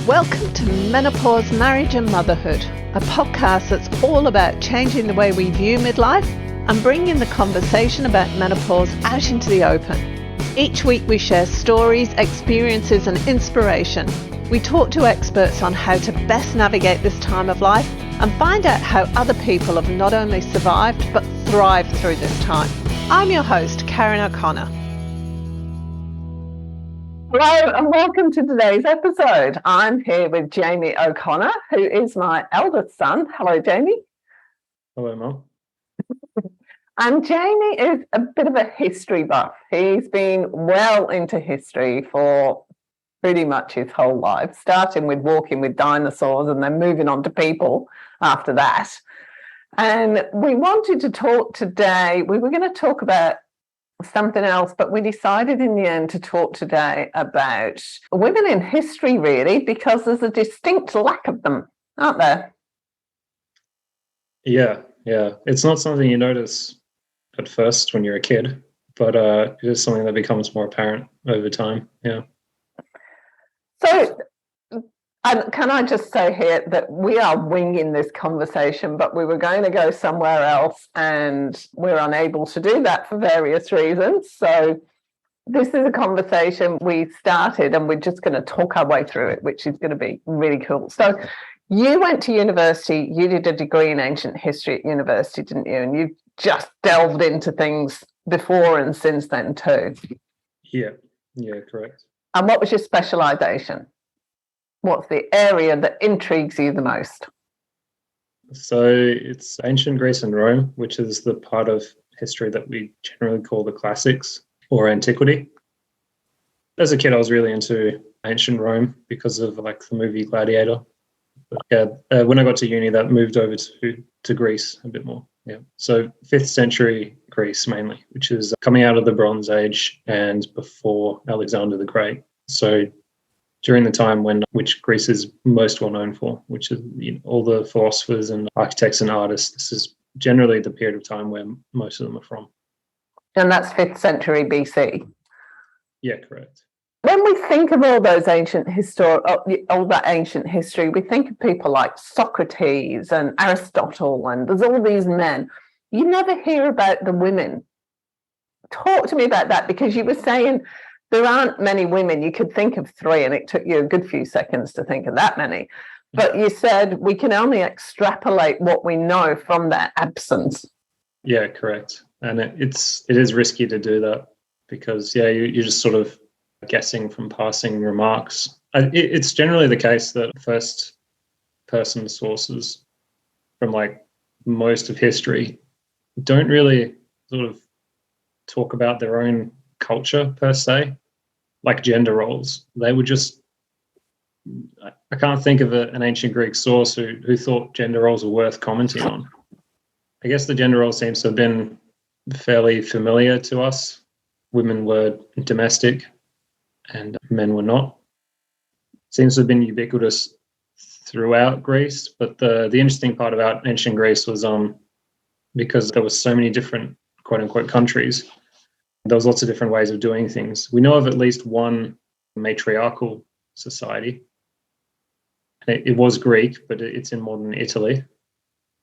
Welcome to Menopause, Marriage and Motherhood, a podcast that's all about changing the way we view midlife and bringing the conversation about menopause out into the open. Each week we share stories, experiences and inspiration. We talk to experts on how to best navigate this time of life and find out how other people have not only survived but thrived through this time. I'm your host, Karen O'Connor. Hello and welcome to today's episode. I'm here with Jamie O'Connor, who is my eldest son. Hello, Jamie. Hello, Mum. And Jamie is a bit of a history buff. He's been well into history for pretty much his whole life, starting with walking with dinosaurs and then moving on to people after that. And we wanted to talk today, we were going to talk about something else, but we decided in the end to talk today about women in history, really, because there's a distinct lack of them, aren't there? Yeah. It's not something you notice at first when you're a kid, but it is something that becomes more apparent over time. Yeah. So, can I just say here that we are winging this conversation, but we were going to go somewhere else and we're unable to do that for various reasons. So this is a conversation we started and we're just going to talk our way through it, which is going to be really cool. So you went to university, you did a degree in ancient history at university, didn't you? And you just delved into things before and since then too. Yeah, correct. And what was your specialisation? What's the area that intrigues you the most? So it's ancient Greece and Rome, which is the part of history that we generally call the classics or antiquity. As a kid, I was really into ancient Rome because of like the movie Gladiator. But yeah, when I got to uni, that moved over to Greece a bit more. Yeah. So 5th century Greece mainly, which is coming out of the Bronze Age and before Alexander the Great. So during the time which Greece is most well known for, which is all the philosophers and architects and artists. This is generally the period of time where most of them are from. And that's 5th century BC. Yeah, correct. When we think of all those all that ancient history, we think of people like Socrates and Aristotle, and there's all these men. You never hear about the women. Talk to me about that, because you were saying there aren't many women. You could think of 3, and it took you a good few seconds to think of that many. But you said we can only extrapolate what we know from their absence. Yeah, correct. And it is risky to do that because, you're just sort of guessing from passing remarks. It's generally the case that first-person sources from like most of history don't really sort of talk about their own culture per se, like gender roles. They would just, I can't think of an ancient Greek source who thought gender roles were worth commenting on. I guess the gender role seems to have been fairly familiar to us. Women were domestic and men were not. Seems to have been ubiquitous throughout Greece, but the interesting part about ancient Greece was because there were so many different quote-unquote countries, there was lots of different ways of doing things. We know of at least one matriarchal society. It was Greek, but it's in modern Italy.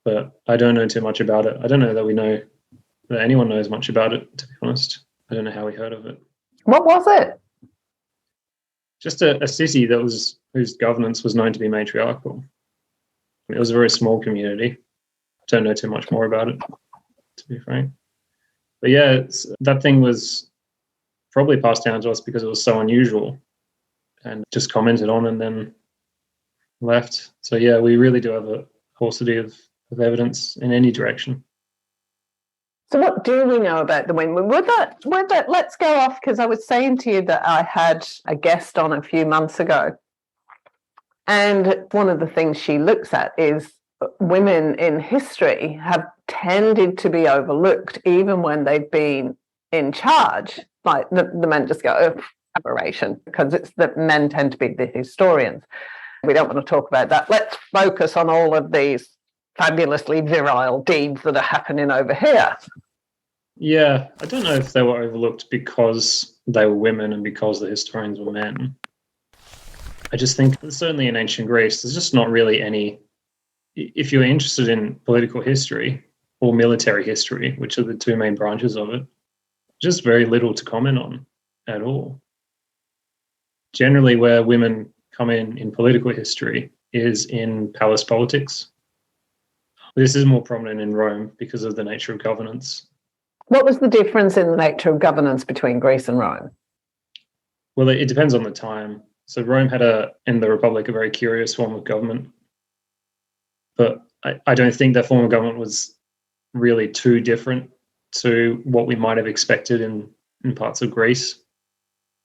But I don't know too much about it. I don't know that anyone knows much about it, to be honest. I don't know how we heard of it. What was it? Just a city whose governance was known to be matriarchal. It was a very small community. I don't know too much more about it, to be frank. But yeah, that thing was probably passed down to us because it was so unusual and just commented on and then left. So yeah, we really do have a paucity of evidence in any direction. So what do we know about the women? Let's go off, because I was saying to you that I had a guest on a few months ago. And one of the things she looks at is women in history have tended to be overlooked even when they've been in charge. Like the men just go, oh, aberration, because it's that men tend to be the historians. We don't want to talk about that. Let's focus on all of these fabulously virile deeds that are happening over here. Yeah, I don't know if they were overlooked because they were women and because the historians were men. I just think certainly in ancient Greece, there's just not really any, if you're interested in political history or military history, which are the two main branches of it, just very little to comment on at all. Generally, where women come in political history is in palace politics. This is more prominent in Rome because of the nature of governance. What was the difference in the nature of governance between Greece and Rome? Well, it depends on the time. So Rome had in the Republic, a very curious form of government. But I don't think that form of government was really too different to what we might have expected in parts of Greece.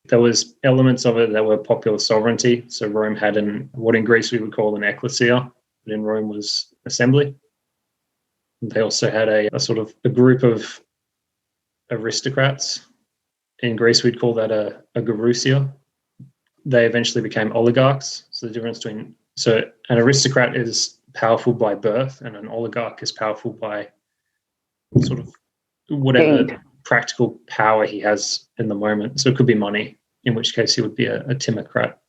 There was elements of it that were popular sovereignty. So Rome had what in Greece we would call an ecclesia, but in Rome was assembly. They also had a sort of a group of aristocrats. In Greece, we'd call that a gerousia. They eventually became oligarchs. So the difference between, so an aristocrat is powerful by birth and an oligarch is powerful by sort of whatever practical power he has in the moment. So it could be money, in which case he would be a timocrat.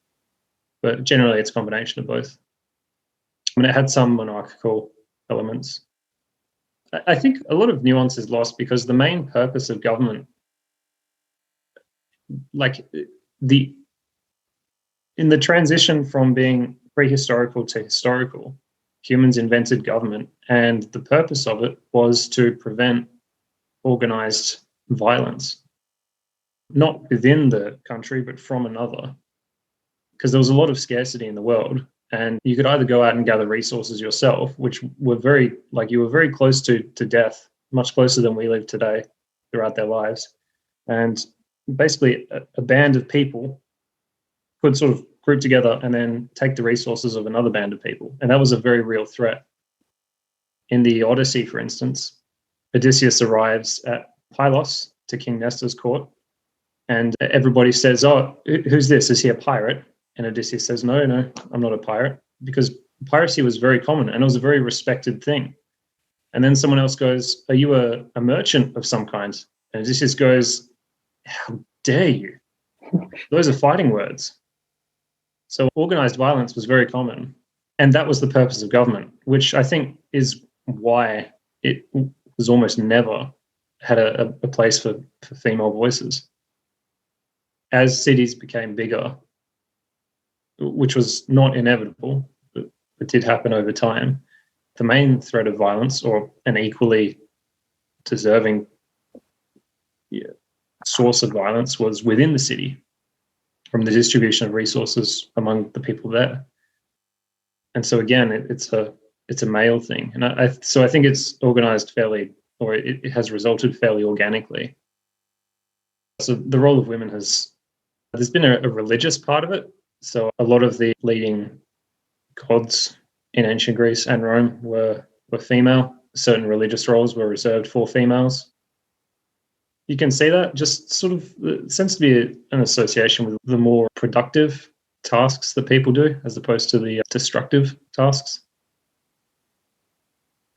But generally it's a combination of both. I mean, it had some monarchical elements. I think a lot of nuance is lost because the main purpose of government, like in the transition from being prehistorical to historical, humans invented government, and the purpose of it was to prevent organized violence, not within the country, but from another, because there was a lot of scarcity in the world. And you could either go out and gather resources yourself, which were you were very close to death, much closer than we live today throughout their lives. And basically a band of people could sort of group together and then take the resources of another band of people. And that was a very real threat. In the Odyssey, for instance, Odysseus arrives at Pylos to King Nestor's court, and everybody says, "Oh, who's this? Is he a pirate?" And Odysseus says, no, I'm not a pirate, because piracy was very common and it was a very respected thing. And then someone else goes, "Are you a merchant of some kind?" And Odysseus goes, "How dare you? Those are fighting words." So organized violence was very common. And that was the purpose of government, which I think is why it was almost never had a place for female voices. As cities became bigger, which was not inevitable, but it did happen over time, the main threat of violence, or an equally deserving source of violence, was within the city, from the distribution of resources among the people there. And so again, it's a male thing. And I think it's organized fairly, or it has resulted fairly organically. So the role of women there's been a religious part of it. So a lot of the leading gods in ancient Greece and Rome were female. Certain religious roles were reserved for females. You can see that just sort of, it seems to be an association with the more productive tasks that people do, as opposed to the destructive tasks.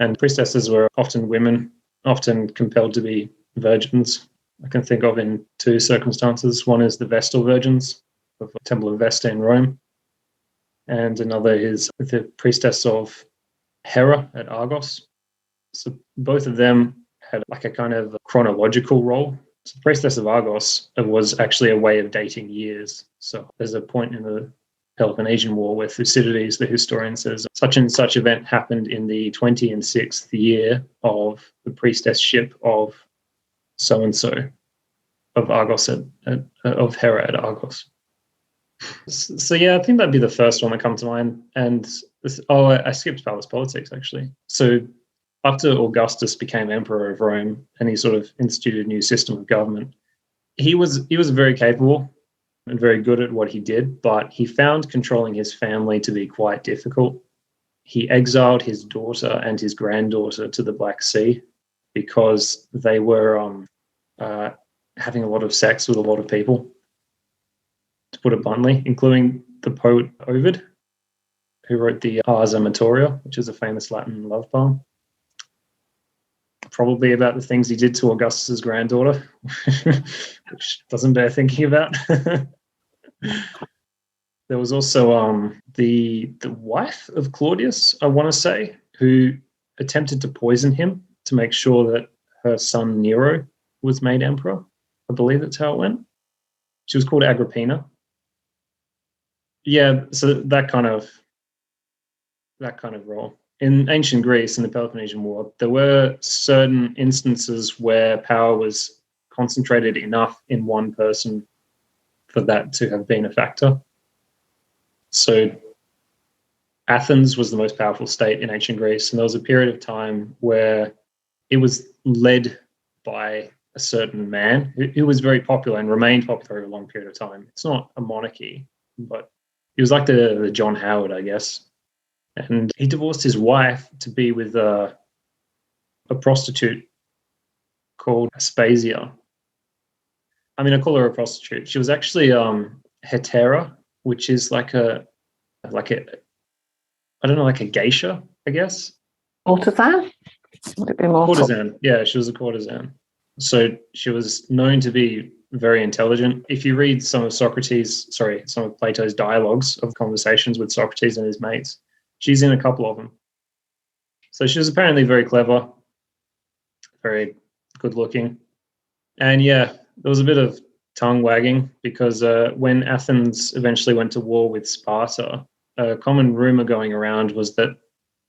And priestesses were often women, often compelled to be virgins. I can think of in two circumstances. One is the Vestal virgins of the Temple of Vesta in Rome, and another is the priestess of Hera at Argos. So both of them had like a kind of chronological role. So the priestess of Argos was actually a way of dating years. So there's a point in the Peloponnesian War where Thucydides, the historian, says such and such event happened in the 26th year of the priestessship of so-and-so of Argos of Hera at Argos. So yeah, I think that'd be the first one that comes to mind. And I skipped palace politics actually. So after Augustus became emperor of Rome and he sort of instituted a new system of government, he was very capable and very good at what he did, but he found controlling his family to be quite difficult. He exiled his daughter and his granddaughter to the Black Sea because they were having a lot of sex with a lot of people, to put it bluntly, including the poet Ovid, who wrote the Ars Amatoria, which is a famous Latin love poem, probably about the things he did to Augustus's granddaughter, which doesn't bear thinking about. There was also the wife of Claudius, I want to say, who attempted to poison him to make sure that her son Nero was made emperor. I believe that's how it went. She was called Agrippina. Yeah, so that kind of role. In ancient Greece, in the Peloponnesian War, there were certain instances where power was concentrated enough in one person for that to have been a factor. So Athens was the most powerful state in ancient Greece, and there was a period of time where it was led by a certain man who was very popular and remained popular for a long period of time. It's not a monarchy, but he was like the John Howard, I guess. And he divorced his wife to be with a prostitute called Aspasia. I mean, I call her a prostitute. She was actually hetera, which is like a I don't know, like a geisha, I guess. Courtesan? Would it be more Courtesan? Yeah, she was a courtesan. So she was known to be very intelligent. If you read some of Plato's dialogues of conversations with Socrates and his mates, she's in a couple of them. So she was apparently very clever, very good looking. And yeah, there was a bit of tongue wagging because when Athens eventually went to war with Sparta, a common rumor going around was that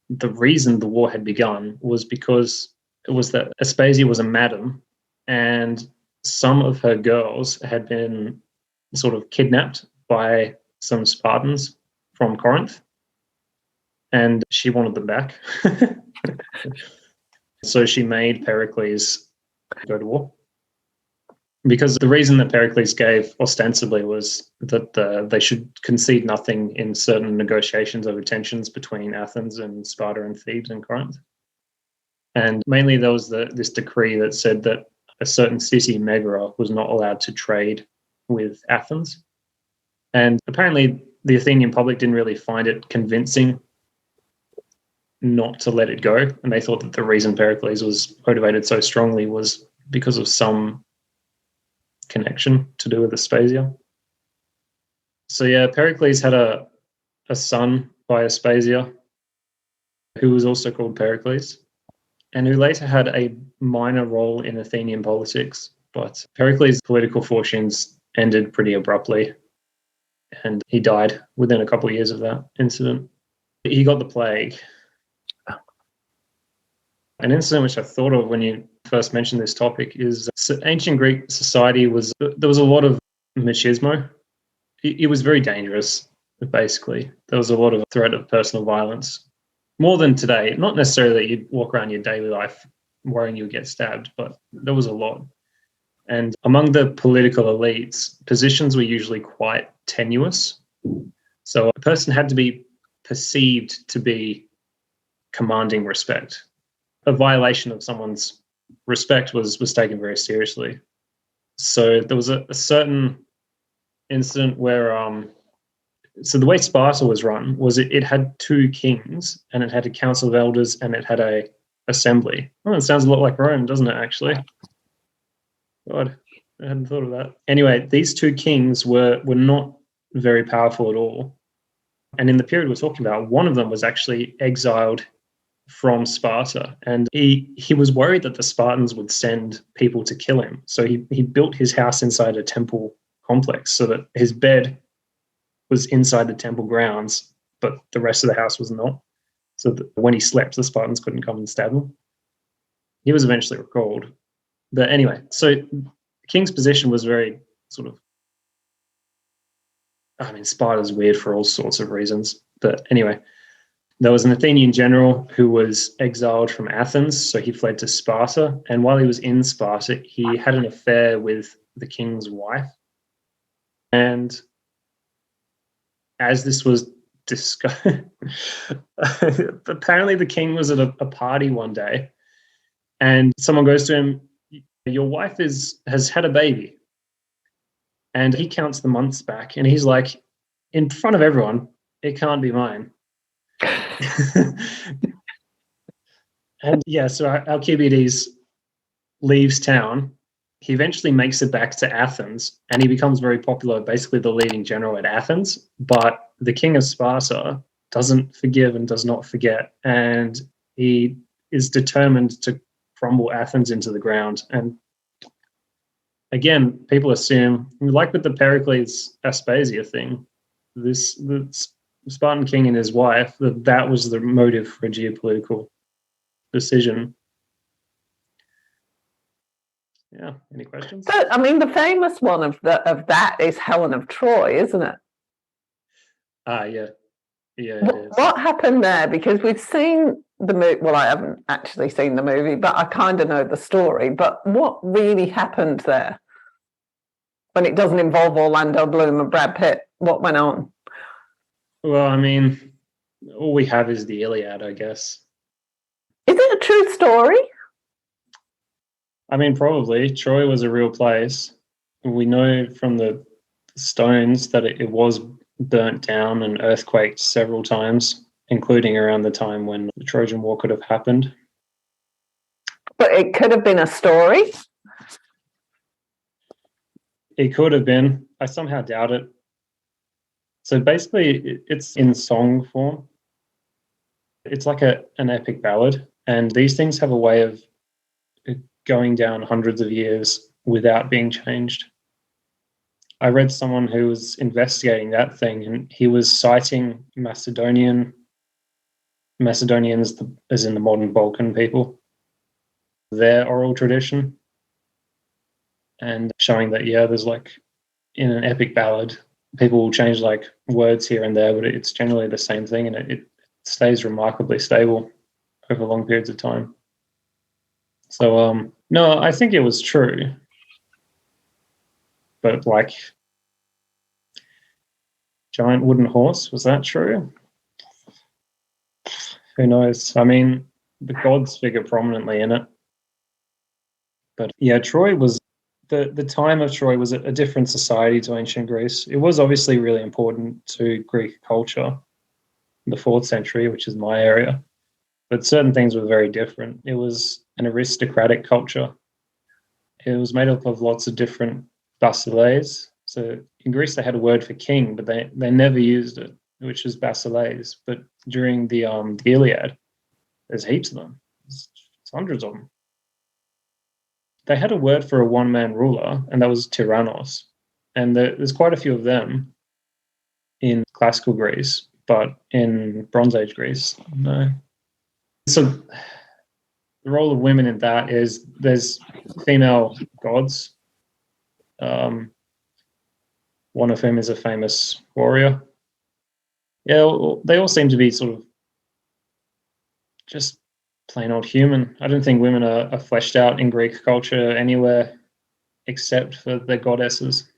the reason the war had begun was because it was that Aspasia was a madam and some of her girls had been sort of kidnapped by some Spartans from Corinth, and she wanted them back. So she made Pericles go to war. Because the reason that Pericles gave ostensibly was that they should concede nothing in certain negotiations over tensions between Athens and Sparta and Thebes and Corinth. And mainly there was this decree that said that a certain city, Megara, was not allowed to trade with Athens. And apparently the Athenian public didn't really find it convincing not to let it go. And they thought that the reason Pericles was motivated so strongly was because of some connection to do with Aspasia. So yeah, Pericles had a son by Aspasia who was also called Pericles and who later had a minor role in Athenian politics. But Pericles' political fortunes ended pretty abruptly and he died within a couple of years of that incident. He got the plague. An incident which I thought of when you first mentioned this topic is ancient Greek society there was a lot of machismo. It was very dangerous, basically. There was a lot of threat of personal violence. More than today. Not necessarily that you'd walk around your daily life worrying you would get stabbed, but there was a lot. And among the political elites, positions were usually quite tenuous. So a person had to be perceived to be commanding respect. A violation of someone's respect was taken very seriously. So there was a certain incident where, so the way Sparta was run was it had two kings and it had a council of elders and it had a assembly. Oh, it sounds a lot like Rome, doesn't it, actually? God, I hadn't thought of that. Anyway, these two kings were not very powerful at all. And in the period we're talking about, one of them was actually exiled from Sparta, and he was worried that the Spartans would send people to kill him. So he built his house inside a temple complex so that his bed was inside the temple grounds, but the rest of the house was not. So that when he slept, the Spartans couldn't come and stab him. He was eventually recalled. But anyway, so the king's position was very sort of, I mean, Sparta's weird for all sorts of reasons. But anyway, there was an Athenian general who was exiled from Athens, so he fled to Sparta. And while he was in Sparta, he had an affair with the king's wife. And as this was discussed, apparently the king was at a party one day, and someone goes to him, "Your wife has had a baby." And he counts the months back, and he's like, in front of everyone, "It can't be mine." And yeah, so Alcibiades leaves town. he eventually makes it back to Athens, and he becomes very popular, basically the leading general at Athens. But the king of Sparta doesn't forgive and does not forget, and he is determined to crumble Athens into the ground. And again, people assume, like with the Pericles Aspasia thing, the Spartan king and his wife, that was the motive for a geopolitical decision. Yeah. Any questions? So, I mean, the famous one of that is Helen of Troy, isn't it? Yeah. Yeah, it is. What happened there? Because we've seen the movie. Well, I haven't actually seen the movie, but I kind of know the story. But what really happened there when it doesn't involve Orlando Bloom and Brad Pitt? What went on? Well, I mean, all we have is the Iliad, I guess. Is it a true story? I mean, probably. Troy was a real place. We know from the stones that it was burnt down and earthquaked several times, including around the time when the Trojan War could have happened. But it could have been a story. It could have been. I somehow doubt it. So basically, it's in song form. It's like an epic ballad. And these things have a way of going down hundreds of years without being changed. I read someone who was investigating that thing, and he was citing Macedonians, as in the modern Balkan people, their oral tradition, and showing that, yeah, there's like, in an epic ballad, people will change like words here and there, but it's generally the same thing, and it stays remarkably stable over long periods of time. So, no, I think it was true. But like, giant wooden horse, was that true? Who knows? I mean, the gods figure prominently in it. But yeah, Troy was, the time of Troy was a different society to ancient Greece. It was obviously really important to Greek culture in the 4th century, which is my area. But certain things were very different. It was an aristocratic culture. It was made up of lots of different basileis. So in Greece, they had a word for king, but they never used it, which is basileis. But during the Iliad, there's heaps of them. There's hundreds of them. They had a word for a one-man ruler, and that was tyrannos. And there's quite a few of them in classical Greece, but in Bronze Age Greece, no. So the role of women in that is there's female gods, one of whom is a famous warrior. Yeah, they all seem to be sort of just plain old human. I don't think women are fleshed out in Greek culture anywhere except for the goddesses.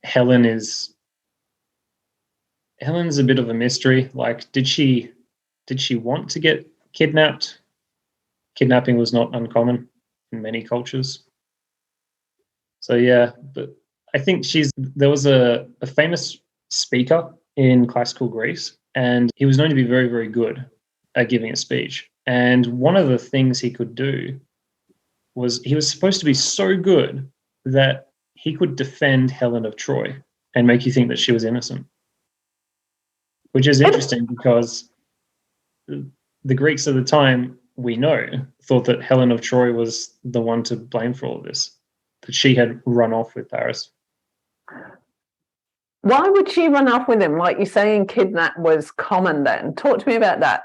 Helen's a bit of a mystery. Like, did she want to get kidnapped? Kidnapping was not uncommon in many cultures. So yeah, but I think there was a famous speaker in classical Greece, and he was known to be very, very good at giving a speech. And one of the things he could do was he was supposed to be so good that he could defend Helen of Troy and make you think that she was innocent. Which is interesting because the Greeks at the time, we know, thought that Helen of Troy was the one to blame for all of this, that she had run off with Paris. Why would she run off with him? Like you're saying, kidnap was common then. Talk to me about that.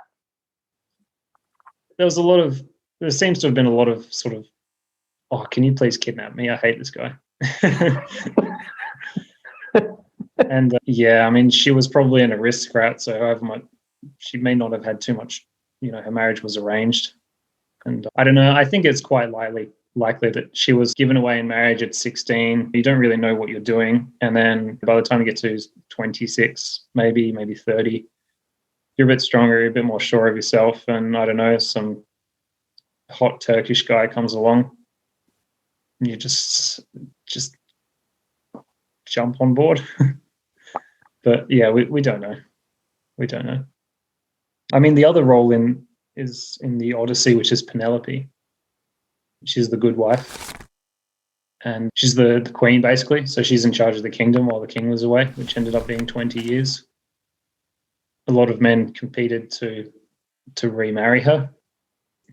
There seems to have been a lot of sort of, oh, can you please kidnap me? I hate this guy. And yeah, I mean, she was probably an aristocrat, so however much, she may not have had too much, her marriage was arranged. And I don't know, I think it's quite likely that she was given away in marriage at 16. You don't really know what you're doing. And then by the time you get to 26, maybe 30, you're a bit stronger, you're a bit more sure of yourself. And I don't know, some hot Turkish guy comes along, and you just jump on board. But yeah, we don't know. We don't know. I mean, the other role is in the Odyssey, which is Penelope. She's the good wife. And she's the queen, basically. So she's in charge of the kingdom while the king was away, which ended up being 20 years. A lot of men competed to remarry her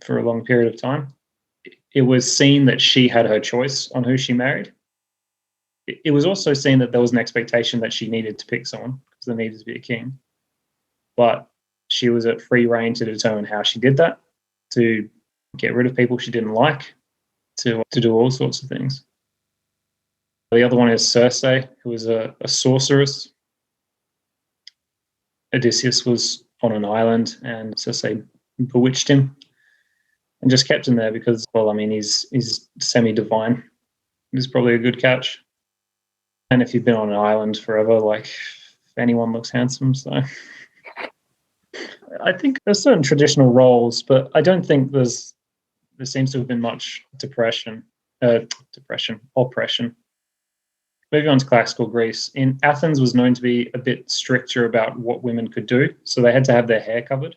for a long period of time. It was seen that she had her choice on who she married. It was also seen that there was an expectation that she needed to pick someone because there needed to be a king. But she was at free rein to determine how she did that, to get rid of people she didn't like, to do all sorts of things. The other one is Circe, who was a sorceress. Odysseus was on an island and Circe bewitched him and just kept him there because, well, I mean, he's semi-divine. It's probably a good catch. And if you've been on an island forever, like, anyone looks handsome, so... I think there's certain traditional roles, but I don't think there seems to have been much oppression. Moving on to classical Greece, in Athens was known to be a bit stricter about what women could do, so they had to have their hair covered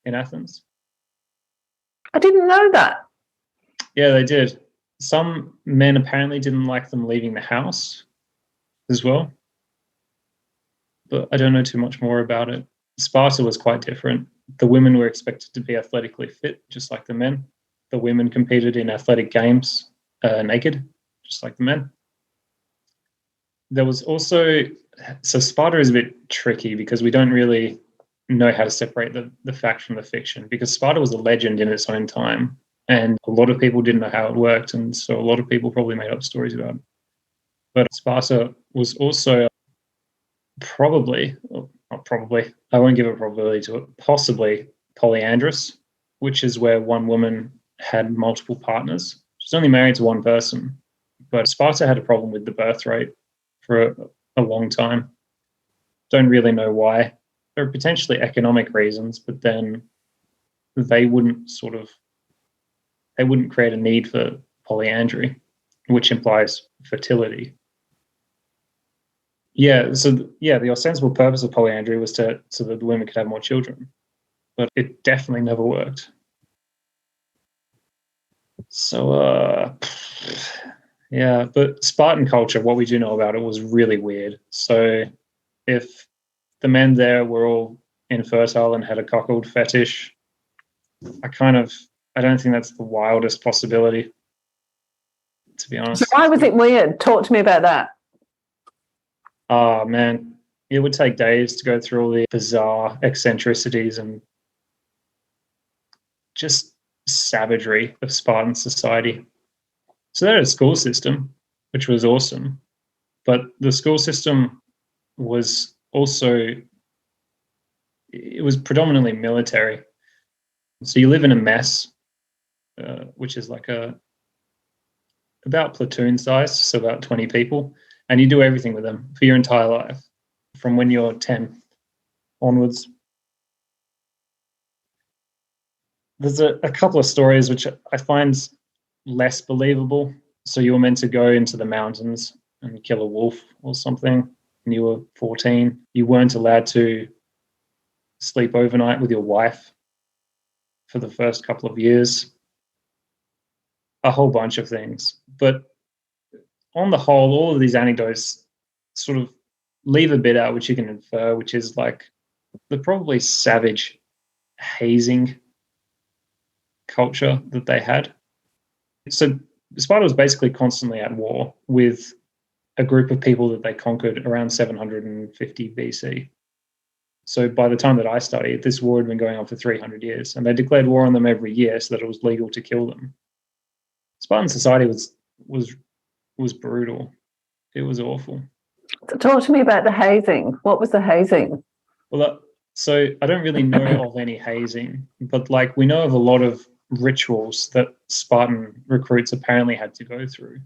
in Athens. I didn't know that. Yeah, they did. Some men apparently didn't like them leaving the house as well, but I don't know too much more about it. Sparta was quite different. The women were expected to be athletically fit, just like the men. The women competed in athletic games naked, just like the men. There was also, so Sparta is a bit tricky because we don't really know how to separate the fact from the fiction, because Sparta was a legend in its own time and a lot of people didn't know how it worked, and so a lot of people probably made up stories about it. But Sparta was also probably, or not probably, I won't give a probability to it, possibly polyandrous, which is where one woman had multiple partners. She's only married to one person, but Sparta had a problem with the birth rate for a long time. Don't really know why. There are potentially economic reasons, but then they wouldn't create a need for polyandry, which implies fertility. The ostensible purpose of polyandry was so that the women could have more children, but it definitely never worked. So, but Spartan culture, what we do know about it, was really weird. So if the men there were all infertile and had a cuckold fetish, I don't think that's the wildest possibility, to be honest. So why was it weird? Talk to me about that. Oh, man, it would take days to go through all the bizarre eccentricities and just savagery of Spartan society. So they had a school system, which was awesome, but the school system was also, it was predominantly military. So you live in a mess, which is like about platoon size, so about 20 people, and you do everything with them for your entire life, from when you're 10 onwards. There's a couple of stories which I find less believable. So you were meant to go into the mountains and kill a wolf or something, and you were 14. You weren't allowed to sleep overnight with your wife for the first couple of years. A whole bunch of things. But on the whole, all of these anecdotes sort of leave a bit out, which you can infer, which is like the probably savage hazing culture that they had. So Sparta was basically constantly at war with a group of people that they conquered around 750 BC. So by the time that I studied, this war had been going on for 300 years, and they declared war on them every year so that it was legal to kill them. Spartan society was brutal. It was awful. So talk to me about the hazing. What was the hazing? Well, so I don't really know of any hazing, but like we know of a lot of rituals that Spartan recruits apparently had to go through.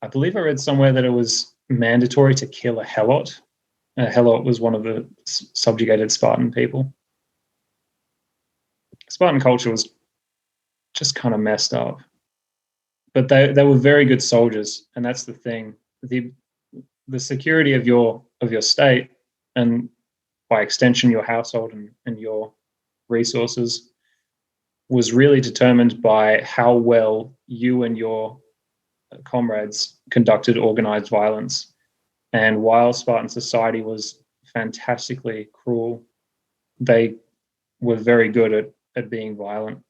I believe I read somewhere that it was mandatory to kill a helot. A helot was one of the subjugated Spartan people. Spartan culture was just kind of messed up. But they were very good soldiers, and that's the thing. The security of your state, and by extension your household and your resources, was really determined by how well you and your comrades conducted organized violence. And while Spartan society was fantastically cruel, they were very good at being violent.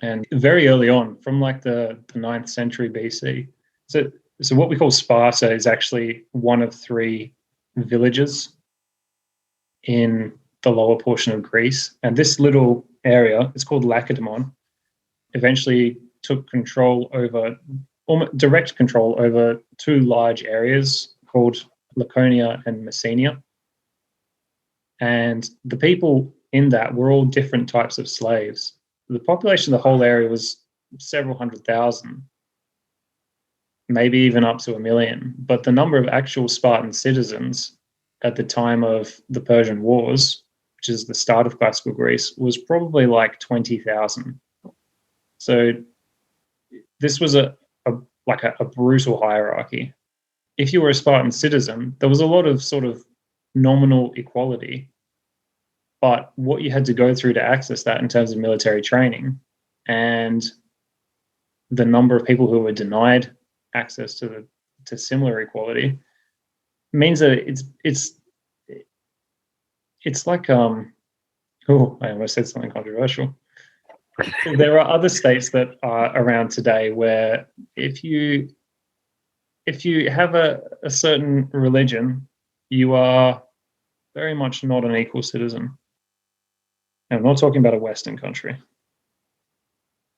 And very early on, from like the 9th century BC, so what we call Sparta is actually one of 3 villages in the lower portion of Greece. And this little area, it's called Lacedaemon, eventually took direct control over 2 large areas called Laconia and Messenia. And the people in that were all different types of slaves. The population of the whole area was several 100,000, maybe even up to 1 million. But the number of actual Spartan citizens at the time of the Persian Wars, which is the start of classical Greece, was probably like 20,000. So this was a brutal hierarchy. If you were a Spartan citizen, there was a lot of sort of nominal equality, but what you had to go through to access that in terms of military training and the number of people who were denied access to similar equality means that it's like I almost said something controversial. There are other states that are around today where if you have a certain religion, you are very much not an equal citizen. And I'm not talking about a Western country.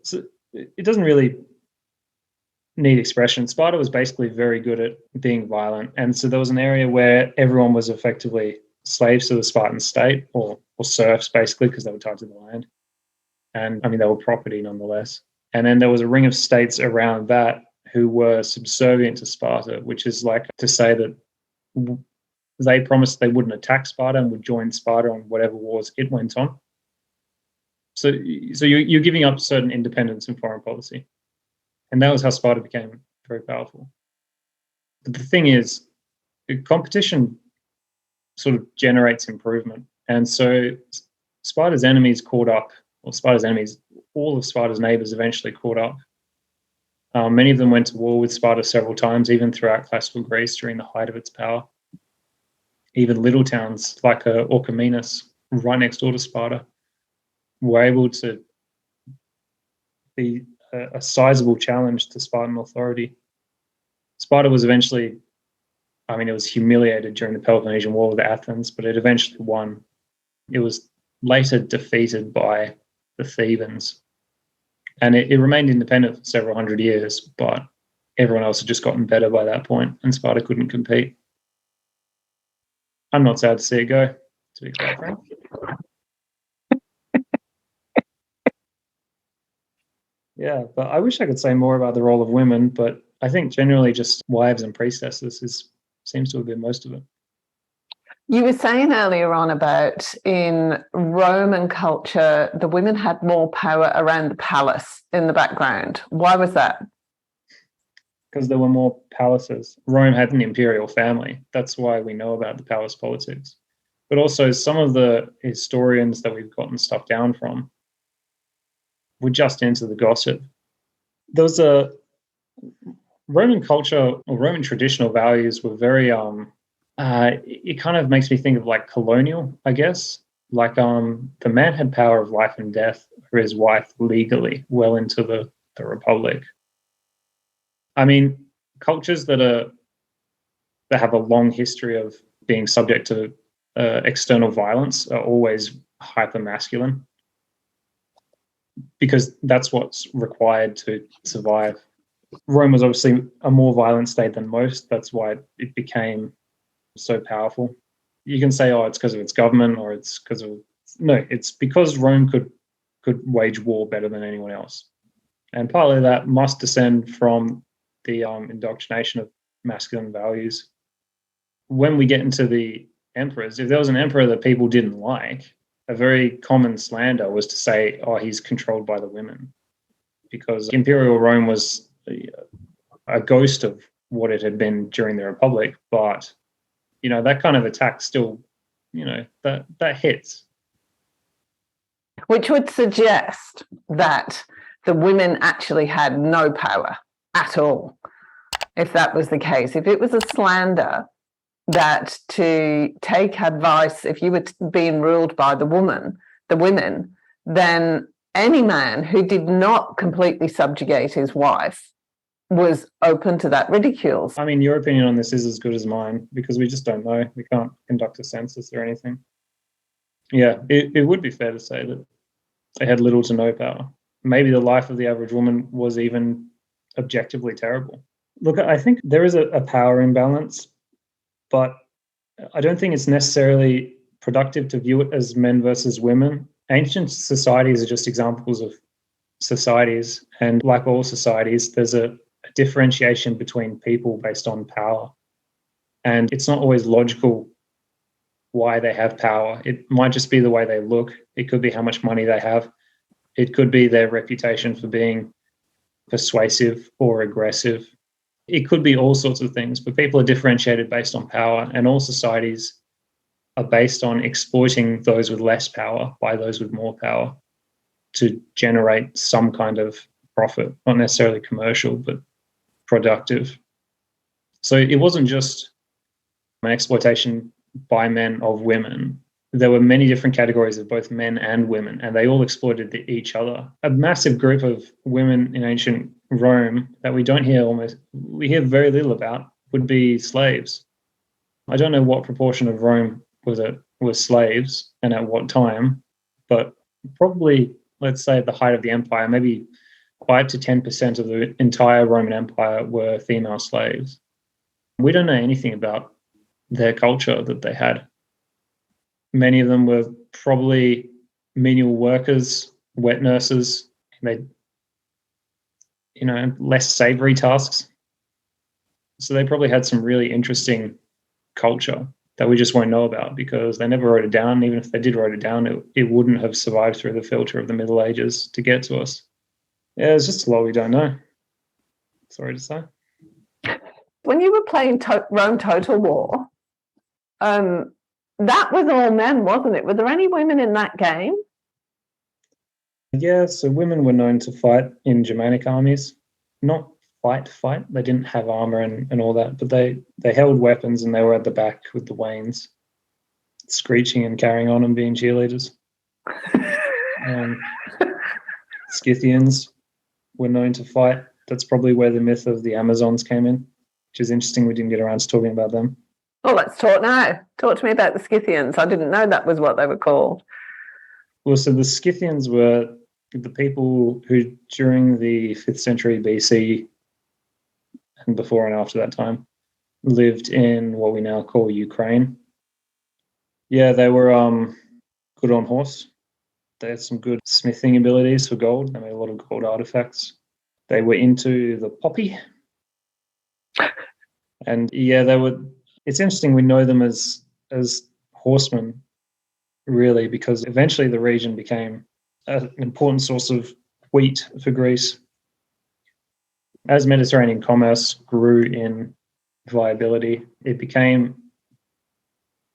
So it doesn't really need expression. Sparta was basically very good at being violent. And so there was an area where everyone was effectively slaves to the Spartan state, or serfs, basically, because they were tied to the land. And I mean, they were property nonetheless. And then there was a ring of states around that who were subservient to Sparta, which is like to say that they promised they wouldn't attack Sparta and would join Sparta on whatever wars it went on. So you're giving up certain independence in foreign policy. And that was how Sparta became very powerful. But the thing is, competition sort of generates improvement. And so Sparta's enemies caught up, or Sparta's enemies, all of Sparta's neighbors eventually caught up. Many of them went to war with Sparta several times, even throughout classical Greece during the height of its power. Even little towns like Orchomenus, right next door to Sparta, were able to be a sizable challenge to Spartan authority. Sparta was eventually, it was humiliated during the Peloponnesian War with Athens, but it eventually won. It was later defeated by the Thebans. And it remained independent for several hundred years, but everyone else had just gotten better by that point, and Sparta couldn't compete. I'm not sad to see it go, to be quite frank. Yeah, but I wish I could say more about the role of women, but I think generally just wives and priestesses seems to have been most of it. You were saying earlier on about in Roman culture, the women had more power around the palace in the background. Why was that? Because there were more palaces. Rome had an imperial family. That's why we know about the palace politics. But also some of the historians that we've gotten stuff down from were just into the gossip. There was a Roman culture, or Roman traditional values were very it kind of makes me think of like colonial, I guess. Like the man had power of life and death for his wife legally well into the Republic. I mean, cultures that have a long history of being subject to external violence are always hyper masculine, because that's what's required to survive. Rome was obviously a more violent state than most. That's why it became so powerful. You can say, it's because of its government, or it's because of... No, it's because Rome could wage war better than anyone else. And partly that must descend from the indoctrination of masculine values. When we get into the emperors, if there was an emperor that people didn't like, a very common slander was to say, he's controlled by the women, because Imperial Rome was a ghost of what it had been during the Republic. But, that kind of attack still, that hits. which would suggest that the women actually had no power at all, if that was the case. If it was a slander that to take advice, if you were being ruled by the women, then any man who did not completely subjugate his wife was open to that ridicule. I mean, your opinion on this is as good as mine because we just don't know. We can't conduct a census or anything. Yeah, it would be fair to say that they had little to no power. Maybe the life of the average woman was even objectively terrible. Look, I think there is a power imbalance, but I don't think it's necessarily productive to view it as men versus women. Ancient societies are just examples of societies, and like all societies, there's a differentiation between people based on power. And it's not always logical why they have power. It might just be the way they look. It could be how much money they have. It could be their reputation for being persuasive or aggressive. It could be all sorts of things, but people are differentiated based on power, and all societies are based on exploiting those with less power by those with more power to generate some kind of profit, not necessarily commercial, but productive. So it wasn't just an exploitation by men of women. There were many different categories of both men and women, and they all exploited each other. A massive group of women in ancient Rome that we hear very little about would be slaves. I don't know what proportion of Rome was slaves and at what time, but probably, let's say at the height of the empire, maybe 5 to 10% of the entire Roman Empire were female slaves. We don't know anything about their culture that they had. Many of them were probably menial workers, wet nurses. They, less savory tasks. So they probably had some really interesting culture that we just won't know about because they never wrote it down. Even if they did write it down, it wouldn't have survived through the filter of the Middle Ages to get to us. Yeah, it's just a lot we don't know. Sorry to say. When you were playing Rome Total War, that was all men, wasn't it? Were there any women in that game? Yeah, so women were known to fight in Germanic armies. Not fight. They didn't have armor and all that, but they held weapons and they were at the back with the wains, screeching and carrying on and being cheerleaders. Scythians were known to fight. That's probably where the myth of the Amazons came in, which is interesting. We didn't get around to talking about them. Well, let's talk now. Talk to me about the Scythians. I didn't know that was what they were called. Well, so the Scythians were the people who, during the 5th century BC and before and after that time, lived in what we now call Ukraine. Yeah, they were good on horse. They had some good smithing abilities for gold. They made a lot of gold artifacts. They were into the poppy. And yeah, it's interesting we know them as horsemen, really, because eventually the region became an important source of wheat for Greece. As Mediterranean commerce grew in viability, it became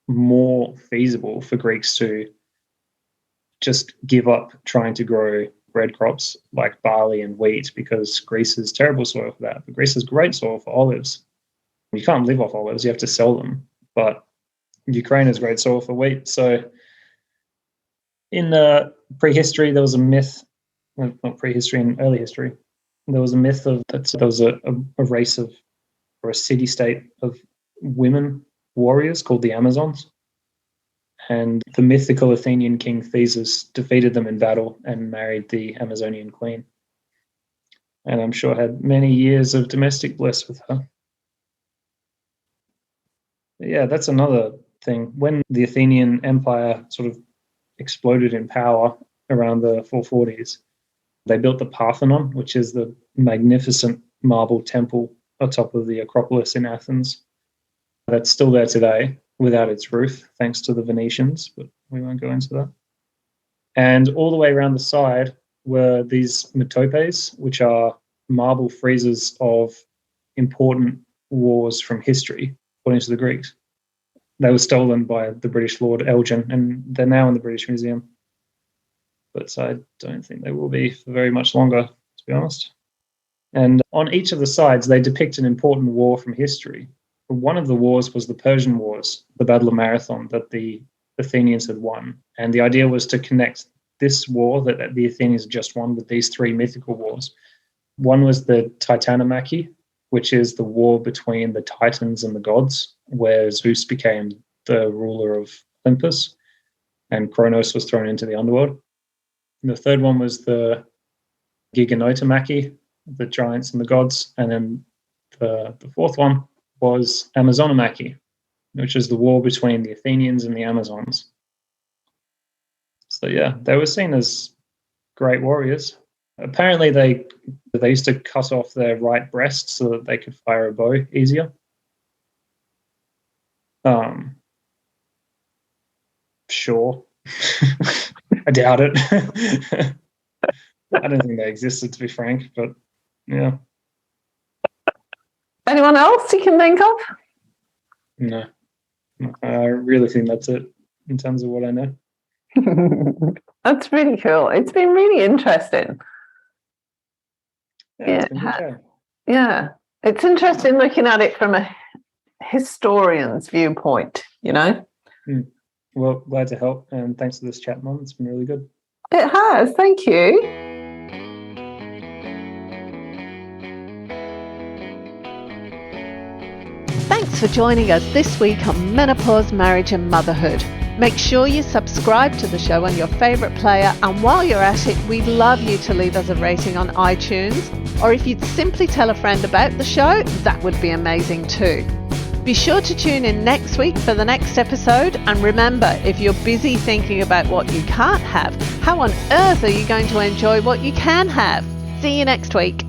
more feasible for Greeks to just give up trying to grow bread crops like barley and wheat because Greece is terrible soil for that. But Greece is great soil for olives. You can't live off olives, you have to sell them. But Ukraine is great soil for wheat. So in prehistory, there was a myth, not prehistory, in early history, there was a myth of that there was a race of, or a city-state of women warriors called the Amazons. And the mythical Athenian king Theseus defeated them in battle and married the Amazonian queen. And I'm sure had many years of domestic bliss with her. Yeah, that's another thing. When the Athenian Empire sort of exploded in power around the 440s, they built the Parthenon, which is the magnificent marble temple atop of the Acropolis in Athens. That's still there today without its roof, thanks to the Venetians, but we won't go into that. And all the way around the side were these metopes, which are marble friezes of important wars from history, according to the Greeks. They were stolen by the British Lord Elgin, and they're now in the British Museum. but I don't think they will be for very much longer, to be honest. And on each of the sides, they depict an important war from history. One of the wars was the Persian Wars, the Battle of Marathon that the Athenians had won. And the idea was to connect this war that the Athenians had just won with these three mythical wars. One was the Titanomachy, which is the war between the Titans and the gods, where Zeus became the ruler of Olympus and Kronos was thrown into the underworld. And the third one was the Giganotomachy, the giants and the gods. And then the fourth one was Amazonomachy, which is the war between the Athenians and the Amazons. So yeah, they were seen as great warriors. Apparently they used to cut off their right breast so that they could fire a bow easier. Sure. I doubt it. I don't think they existed, to be frank, but yeah. Anyone else you can think of? No. I really think that's it in terms of what I know. That's really cool. It's been really interesting. Yeah. It's interesting looking at it from a historian's viewpoint, you know? Well, glad to help, and thanks for this chat, Mum. It's been really good. It has. Thank you. Thanks for joining us this week on Menopause, Marriage and Motherhood. Make sure you subscribe to the show on your favourite player, and while you're at it, we'd love you to leave us a rating on iTunes, or if you'd simply tell a friend about the show, that would be amazing too. Be sure to tune in next week for the next episode, and remember, if you're busy thinking about what you can't have, how on earth are you going to enjoy what you can have? See you next week.